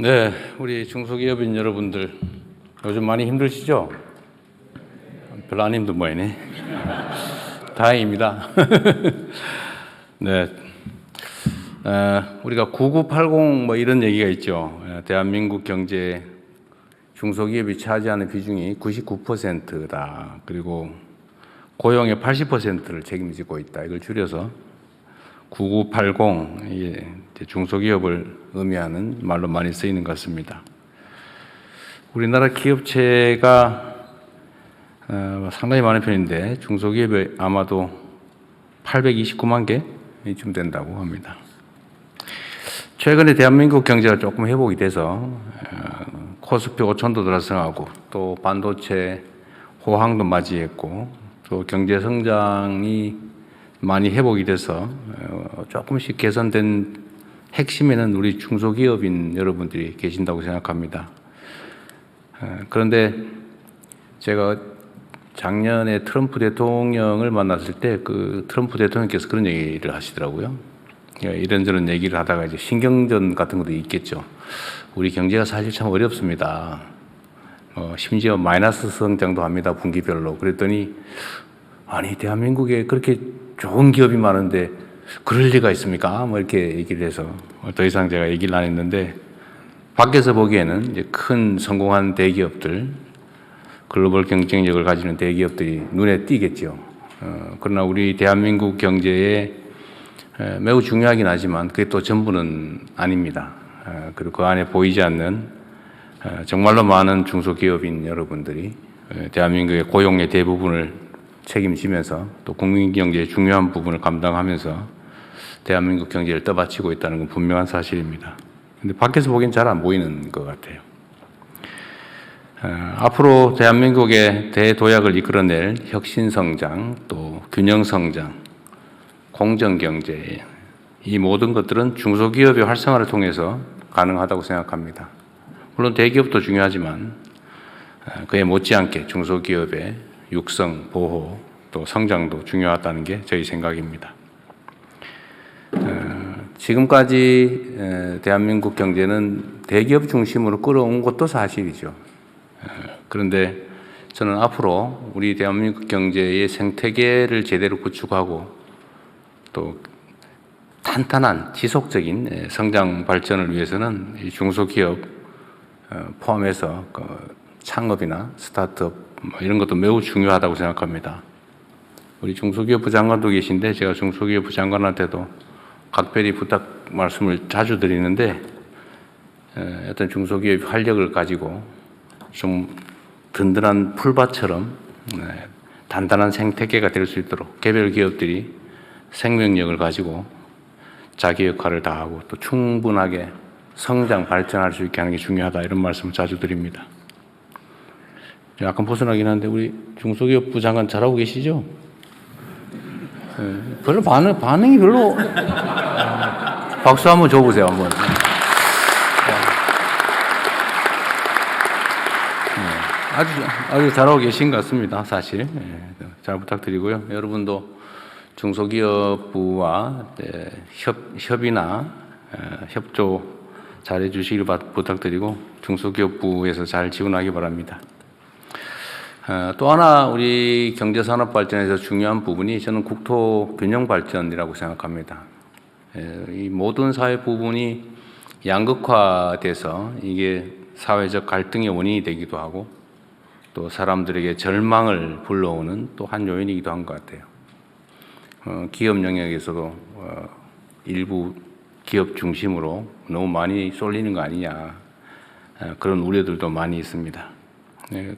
네, 우리 중소기업인 여러분들 요즘 많이 힘드시죠? 별로 안 힘든 모양이네. 다행입니다. 네, 우리가 9980 뭐 이런 얘기가 있죠. 대한민국 경제 중소기업이 차지하는 비중이 99%다. 그리고 고용의 80%를 책임지고 있다. 이걸 줄여서 9980, 이게 중소기업을 의미하는 말로 많이 쓰이는 것 같습니다. 우리나라 기업체가 상당히 많은 편인데 중소기업이 아마도 829만 개쯤 된다고 합니다. 최근에 대한민국 경제가 조금 회복이 돼서 코스피 5천도 달성하고 또 반도체 호황도 맞이했고 또 경제 성장이 많이 회복이 돼서 조금씩 개선된 핵심에는 우리 중소기업인 여러분들이 계신다고 생각합니다. 그런데 제가 작년에 트럼프 대통령을 만났을 때 그 트럼프 대통령께서 그런 얘기를 하시더라고요. 이런저런 얘기를 하다가 이제 신경전 같은 것도 있겠죠. 우리 경제가 사실 참 어렵습니다. 심지어 마이너스 성장도 합니다, 분기별로. 그랬더니 아니 대한민국에 그렇게 좋은 기업이 많은데 그럴 리가 있습니까? 뭐 이렇게 얘기를 해서 더 이상 제가 얘기를 안 했는데 밖에서 보기에는 이제 큰 성공한 대기업들, 글로벌 경쟁력을 가지는 대기업들이 눈에 띄겠죠. 그러나 우리 대한민국 경제에 매우 중요하긴 하지만 그게 또 전부는 아닙니다. 그리고 그 안에 보이지 않는 정말로 많은 중소기업인 여러분들이 대한민국의 고용의 대부분을 책임지면서 또 국민 경제의 중요한 부분을 감당하면서 대한민국 경제를 떠받치고 있다는 건 분명한 사실입니다. 근데 밖에서 보기엔 잘 안 보이는 것 같아요. 앞으로 대한민국의 대도약을 이끌어낼 혁신성장, 또 균형성장, 공정경제, 이 모든 것들은 중소기업의 활성화를 통해서 가능하다고 생각합니다. 물론 대기업도 중요하지만 그에 못지않게 중소기업의 육성, 보호, 또 성장도 중요하다는 게 저희 생각입니다. 지금까지 대한민국 경제는 대기업 중심으로 끌어온 것도 사실이죠. 그런데 저는 앞으로 우리 대한민국 경제의 생태계를 제대로 구축하고 또 탄탄한 지속적인 성장 발전을 위해서는 이 중소기업 포함해서 창업이나 스타트업 이런 것도 매우 중요하다고 생각합니다. 우리 중소기업부 장관도 계신데 제가 중소기업부 장관한테도 각별히 부탁 말씀을 자주 드리는데 어떤 중소기업 활력을 가지고 좀 든든한 풀밭처럼 단단한 생태계가 될 수 있도록 개별 기업들이 생명력을 가지고 자기 역할을 다하고 또 충분하게 성장 발전할 수 있게 하는 게 중요하다 이런 말씀을 자주 드립니다. 약간 벗어나긴 한데 우리 중소기업부 장관 잘하고 계시죠? 별로 반응이 별로 박수 한번 줘보세요 한번. 아주 잘하고 계신 것 같습니다. 사실 잘 부탁드리고요. 여러분도 중소기업부와 협의나 협조 잘해 주시길 부탁드리고 중소기업부에서 잘 지원하기 바랍니다. 또 하나 우리 경제산업 발전에서 중요한 부분이 저는 국토 균형 발전이라고 생각합니다. 이 모든 사회 부분이 양극화돼서 이게 사회적 갈등의 원인이 되기도 하고 또 사람들에게 절망을 불러오는 또 한 요인이기도 한 것 같아요. 기업 영역에서도 일부 기업 중심으로 너무 많이 쏠리는 거 아니냐 그런 우려들도 많이 있습니다.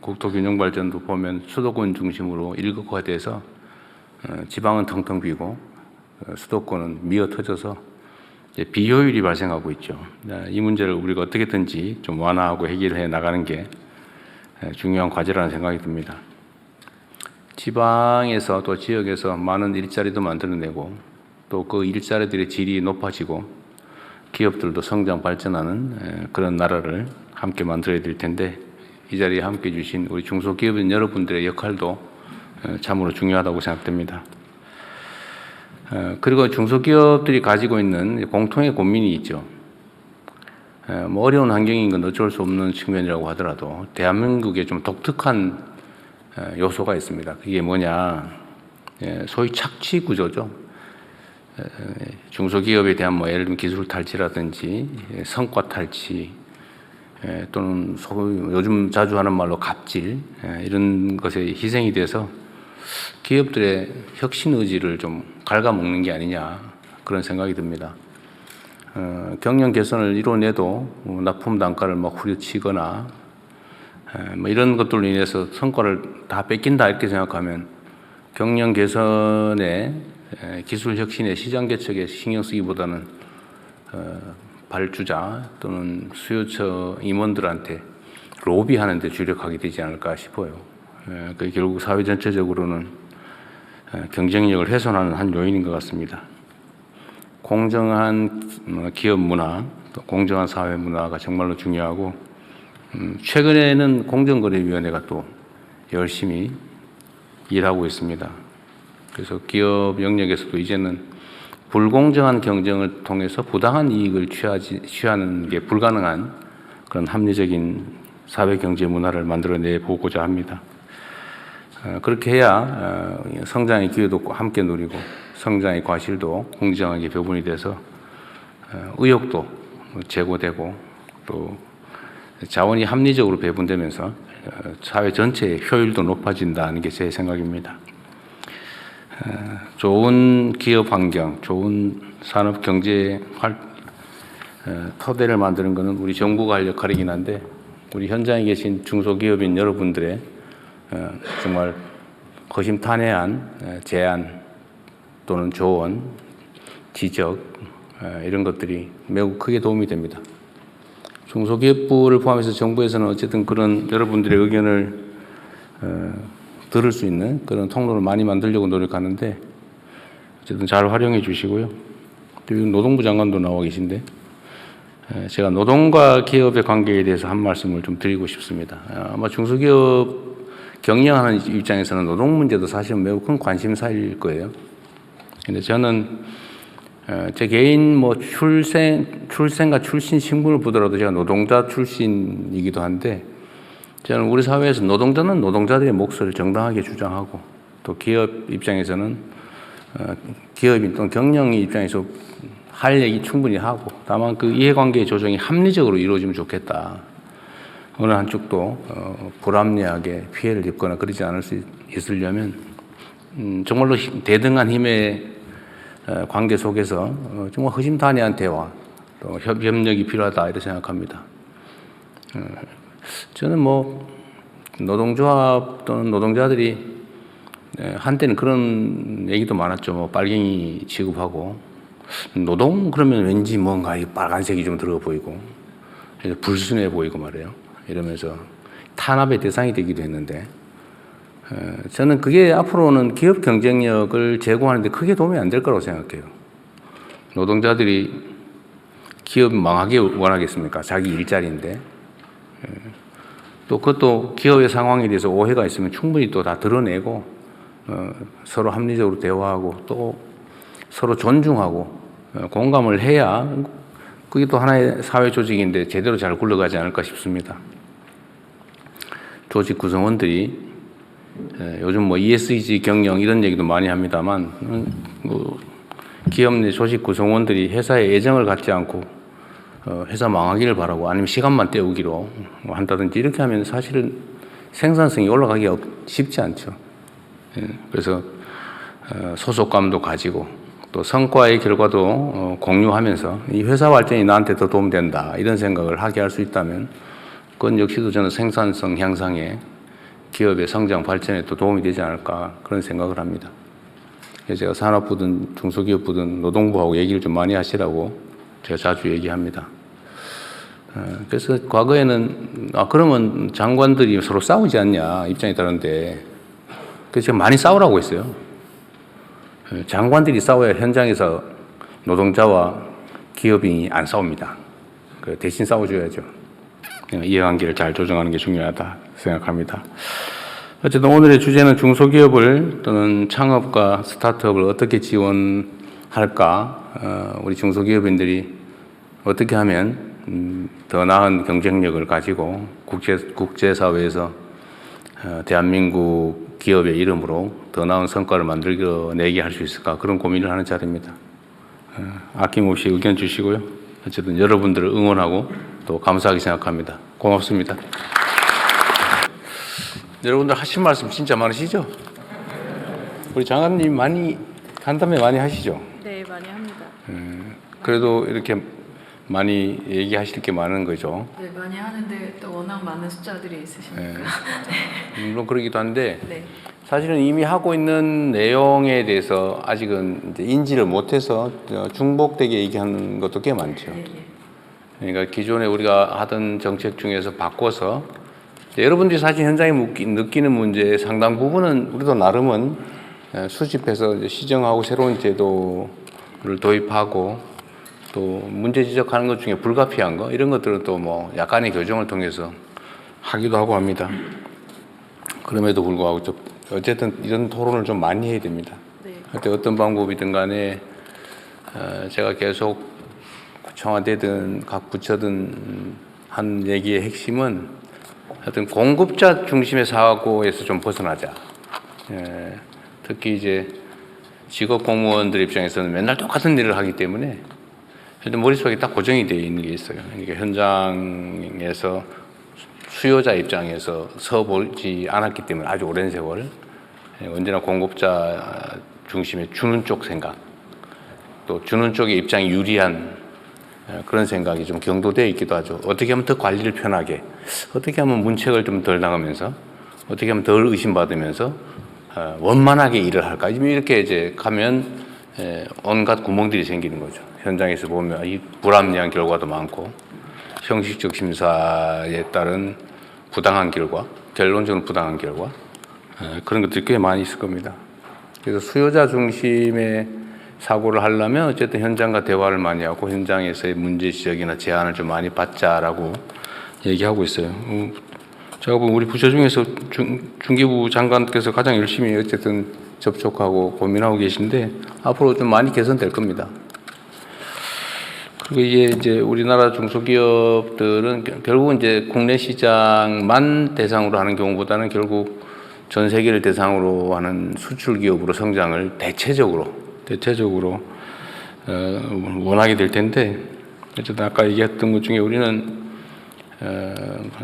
국토 균형 발전도 보면 수도권 중심으로 일극화돼서 지방은 텅텅 비고 수도권은 미어 터져서 비효율이 발생하고 있죠. 이 문제를 우리가 어떻게든지 좀 완화하고 해결해 나가는 게 중요한 과제라는 생각이 듭니다. 지방에서 또 지역에서 많은 일자리도 만들어내고 또 그 일자리들의 질이 높아지고 기업들도 성장 발전하는 그런 나라를 함께 만들어야 될 텐데 이 자리에 함께 해주신 우리 중소기업인 여러분들의 역할도 참으로 중요하다고 생각됩니다. 그리고 중소기업들이 가지고 있는 공통의 고민이 있죠. 뭐 어려운 환경인 건 어쩔 수 없는 측면이라고 하더라도 대한민국에 좀 독특한 요소가 있습니다. 그게 뭐냐, 소위 착취 구조죠. 중소기업에 대한 뭐 예를 들면 기술 탈취라든지 성과 탈취, 또는 소위 요즘 자주 하는 말로 갑질, 이런 것에 희생이 돼서 기업들의 혁신 의지를 좀 갉아먹는 게 아니냐, 그런 생각이 듭니다. 경영 개선을 이뤄내도 납품 단가를 막 후려치거나 뭐 이런 것들로 인해서 성과를 다 뺏긴다 이렇게 생각하면 경영 개선에 기술 혁신에 시장 개척에 신경 쓰기보다는 발주자 또는 수요처 임원들한테 로비하는 데 주력하게 되지 않을까 싶어요. 그게 결국 사회 전체적으로는 경쟁력을 훼손하는 한 요인인 것 같습니다. 공정한 기업 문화, 또 공정한 사회 문화가 정말로 중요하고, 최근에는 공정거래위원회가 또 열심히 일하고 있습니다. 그래서 기업 영역에서도 이제는 불공정한 경쟁을 통해서 부당한 이익을 취하는 게 불가능한 그런 합리적인 사회 경제 문화를 만들어내 보고자 합니다. 그렇게 해야 성장의 기회도 함께 누리고 성장의 과실도 공정하게 배분이 돼서 의욕도 제고되고 또 자원이 합리적으로 배분되면서 사회 전체의 효율도 높아진다는 게 제 생각입니다. 좋은 기업 환경, 좋은 산업 경제 토대를 만드는 것은 우리 정부가 할 역할이긴 한데, 우리 현장에 계신 중소기업인 여러분들의 정말 허심탄회한 제안 또는 조언, 지적, 이런 것들이 매우 크게 도움이 됩니다. 중소기업부를 포함해서 정부에서는 어쨌든 그런 여러분들의 의견을 들을 수 있는 그런 통로를 많이 만들려고 노력하는데, 어쨌든 잘 활용해 주시고요. 또 노동부 장관도 나와 계신데, 제가 노동과 기업의 관계에 대해서 한 말씀을 좀 드리고 싶습니다. 아마 중소기업 경영하는 입장에서는 노동 문제도 사실은 매우 큰 관심사일 거예요. 근데 저는 제 개인 뭐 출생과 출신 신분을 보더라도 제가 노동자 출신이기도 한데, 저는 우리 사회에서 노동자는 노동자들의 몫을 정당하게 주장하고, 또 기업 입장에서는 기업인 또는 경영의 입장에서 할 얘기 충분히 하고, 다만 그 이해관계의 조정이 합리적으로 이루어지면 좋겠다. 어느 한쪽도 불합리하게 피해를 입거나 그러지 않을 수 있으려면 정말로 대등한 힘의 관계 속에서 정말 허심탄회한 대화, 또 협력이 필요하다 이렇게 생각합니다. 저는 뭐 노동조합 또는 노동자들이 한때는 그런 얘기도 많았죠. 뭐 빨갱이 취급하고, 노동 그러면 왠지 뭔가 이 빨간색이 좀 들어 보이고 불순해 보이고 말이에요. 이러면서 탄압의 대상이 되기도 했는데, 저는 그게 앞으로는 기업 경쟁력을 제고하는 데 크게 도움이 안 될 거라고 생각해요. 노동자들이 기업 망하게 원하겠습니까? 자기 일자리인데. 또 그것도 기업의 상황에 대해서 오해가 있으면 충분히 또 다 드러내고, 서로 합리적으로 대화하고 또 서로 존중하고 공감을 해야 그게 또 하나의 사회 조직인데 제대로 잘 굴러가지 않을까 싶습니다. 조직 구성원들이 요즘 뭐 ESG 경영 이런 얘기도 많이 합니다만, 기업 내 조직 구성원들이 회사에 애정을 갖지 않고 회사 망하기를 바라고 아니면 시간만 때우기로 한다든지 이렇게 하면 사실은 생산성이 올라가기가 쉽지 않죠. 그래서 소속감도 가지고 또 성과의 결과도 공유하면서 이 회사 발전이 나한테 더 도움된다 이런 생각을 하게 할 수 있다면, 그건 역시도 저는 생산성 향상에 기업의 성장 발전에 또 도움이 되지 않을까 그런 생각을 합니다. 그래서 제가 산업부든 중소기업부든 노동부하고 얘기를 좀 많이 하시라고 제가 자주 얘기합니다. 그래서 과거에는 그러면 장관들이 서로 싸우지 않냐 입장이 다른데, 그래서 제가 많이 싸우라고 했어요. 장관들이 싸워야 현장에서 노동자와 기업인이 안 싸웁니다. 대신 싸워줘야죠. 이해관계를 잘 조정하는 게 중요하다 생각합니다. 어쨌든 오늘의 주제는 중소기업을 또는 창업과 스타트업을 어떻게 지원할까, 우리 중소기업인들이 어떻게 하면 더 나은 경쟁력을 가지고 국제사회에서 대한민국 기업의 이름으로 더 나은 성과를 만들어내게 할 수 있을까, 그런 고민을 하는 자리입니다. 아낌없이 의견 주시고요. 어쨌든 여러분들을 응원하고 또 감사하게 생각합니다. 고맙습니다. 여러분들 하신 말씀 진짜 많으시죠? 우리 장관님 많이 간담회 많이 하시죠? 네, 많이 합니다. 그래도 이렇게 많이 얘기하실 게 많은 거죠. 네, 많이 하는데 또 워낙 많은 숫자들이 있으시니까. 물론 그러기도 한데 네. 사실은 이미 하고 있는 내용에 대해서 아직은 이제 인지를 못해서 중복되게 얘기하는 것도 꽤 많죠. 예, 예. 그러니까 기존에 우리가 하던 정책 중에서 바꿔서 여러분들이 사실 현장에 느끼는 문제의 상당 부분은 우리도 나름은 수집해서 이제 시정하고 새로운 제도를 도입하고 또 문제 지적하는 것 중에 불가피한 거 이런 것들은 또 뭐 약간의 교정을 통해서 하기도 하고 합니다. 그럼에도 불구하고 좀 어쨌든 이런 토론을 좀 많이 해야 됩니다. 네. 어떤 방법이든 간에 제가 계속 청와대든 각 부처든 한 얘기의 핵심은 하여튼 공급자 중심의 사고에서 좀 벗어나자. 특히 이제 직업 공무원들 입장에서는 맨날 똑같은 일을 하기 때문에 머릿속에 딱 고정이 되어 있는 게 있어요. 그러니까 현장에서 수요자 입장에서 서보지 않았기 때문에 아주 오랜 세월 언제나 공급자 중심의 주는 쪽 생각, 또 주는 쪽의 입장이 유리한 그런 생각이 좀 경도되어 있기도 하죠. 어떻게 하면 더 관리를 편하게, 어떻게 하면 문책을 좀 덜 당하면서, 어떻게 하면 덜 의심받으면서 원만하게 일을 할까, 이렇게 이제 가면 온갖 구멍들이 생기는 거죠. 현장에서 보면 이 불합리한 결과도 많고 형식적 심사에 따른 부당한 결과, 결론적으로 부당한 결과, 그런 것들이 꽤 많이 있을 겁니다. 그래서 수요자 중심의 사고를 하려면 어쨌든 현장과 대화를 많이 하고 현장에서의 문제 지적이나 제안을 좀 많이 받자라고 얘기하고 있어요. 제가 보면 우리 부처 중에서 중기부 장관께서 가장 열심히 어쨌든 접촉하고 고민하고 계신데 앞으로 좀 많이 개선될 겁니다. 그리고 이게 이제 우리나라 중소기업들은 결국은 이제 국내 시장만 대상으로 하는 경우보다는 결국 전 세계를 대상으로 하는 수출 기업으로 성장을 대체적으로 원하게 될 텐데, 어쨌든 아까 얘기했던 것 중에 우리는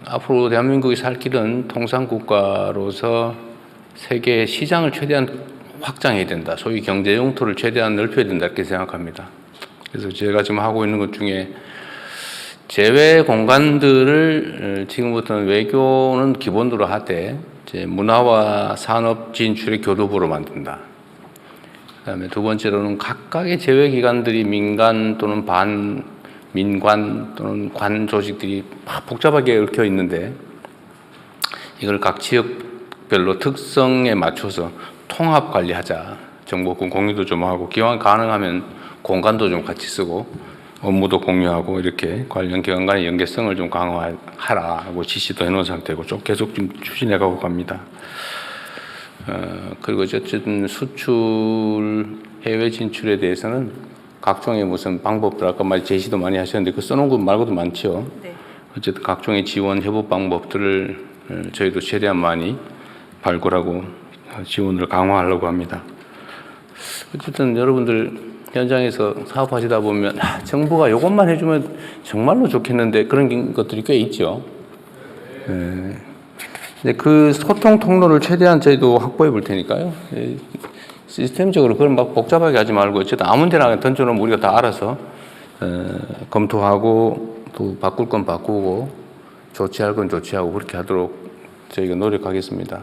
앞으로 대한민국이 살 길은 통상국가로서 세계 시장을 최대한 확장해야 된다. 소위 경제 영토를 최대한 넓혀야 된다 이렇게 생각합니다. 그래서 제가 지금 하고 있는 것 중에 제외 공간들을 지금부터는 외교는 기본으로 하되 이제 문화와 산업 진출의 교두보로 만든다. 그다음에 두 번째로는 각각의 제외 기관들이 민간 또는 반민관 또는 관 조직들이 막 복잡하게 얽혀 있는데 이걸 각 지역별로 특성에 맞춰서 통합 관리하자. 정보권 공유도 좀 하고 기왕 가능하면 공간도 좀 같이 쓰고 업무도 공유하고 이렇게 관련 기관 간의 연계성을 좀 강화하라고 지시도 해놓은 상태고 좀 계속 좀 추진해가고 갑니다. 그리고 어쨌든 수출 해외 진출에 대해서는 각종의 무슨 방법들 아까 말 제시도 많이 하셨는데 그 써놓은 것 말고도 많죠. 네. 어쨌든 각종의 지원 협업 방법들을 저희도 최대한 많이 발굴하고 지원을 강화하려고 합니다. 어쨌든 여러분들 현장에서 사업하시다 보면 정부가 이것만 해주면 정말로 좋겠는데 그런 것들이 꽤 있죠. 근데 그 소통 통로를 최대한 저희도 확보해 볼 테니까요. 시스템적으로 그걸 막 복잡하게 하지 말고 어쨌든 아무 데나 던져놓으면 우리가 다 알아서 검토하고 또 바꿀 건 바꾸고 조치할 건 조치하고 그렇게 하도록 저희가 노력하겠습니다.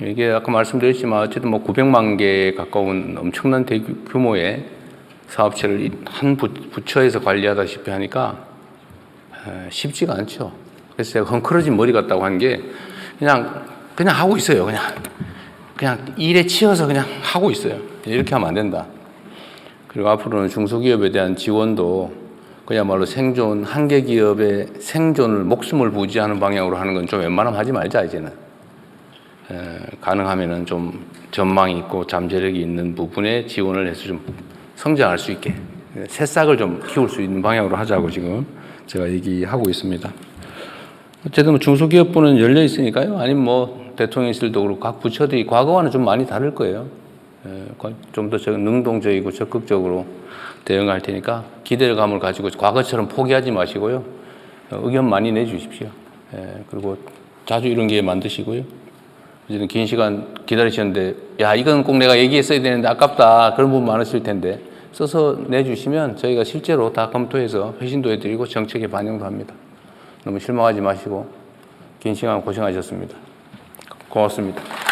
이게 아까 말씀드렸지만 어쨌든 뭐 900만 개에 가까운 엄청난 대규모의 사업체를 한 부처에서 관리하다시피 하니까 쉽지가 않죠. 그래서 제가 헝클어진 머리 같다고 한 게 그냥 하고 있어요. 그냥 일에 치여서 그냥 하고 있어요. 이렇게 하면 안 된다. 그리고 앞으로는 중소기업에 대한 지원도 그야말로 생존, 한계 기업의 생존을 목숨을 부지하는 방향으로 하는 건 좀 웬만하면 하지 말자 이제는. 가능하면은 좀 전망이 있고 잠재력이 있는 부분에 지원을 해서 좀 성장할 수 있게 새싹을 좀 키울 수 있는 방향으로 하자고 지금 제가 얘기하고 있습니다. 어쨌든 뭐 중소기업부는 열려 있으니까요. 아니면 뭐 대통령실도 그렇고 각 부처들이 과거와는 좀 많이 다를 거예요. 좀 더 능동적이고 적극적으로 대응할 테니까 기대감을 가지고 과거처럼 포기하지 마시고요. 의견 많이 내주십시오. 그리고 자주 이런 기회 만드시고요. 어쨌든 긴 시간 기다리셨는데 야 이건 꼭 내가 얘기했어야 되는데 아깝다 그런 부분 많으실 텐데 써서 내주시면 저희가 실제로 다 검토해서 회신도 해드리고 정책에 반영도 합니다. 너무 실망하지 마시고 긴 시간 고생하셨습니다. 고맙습니다.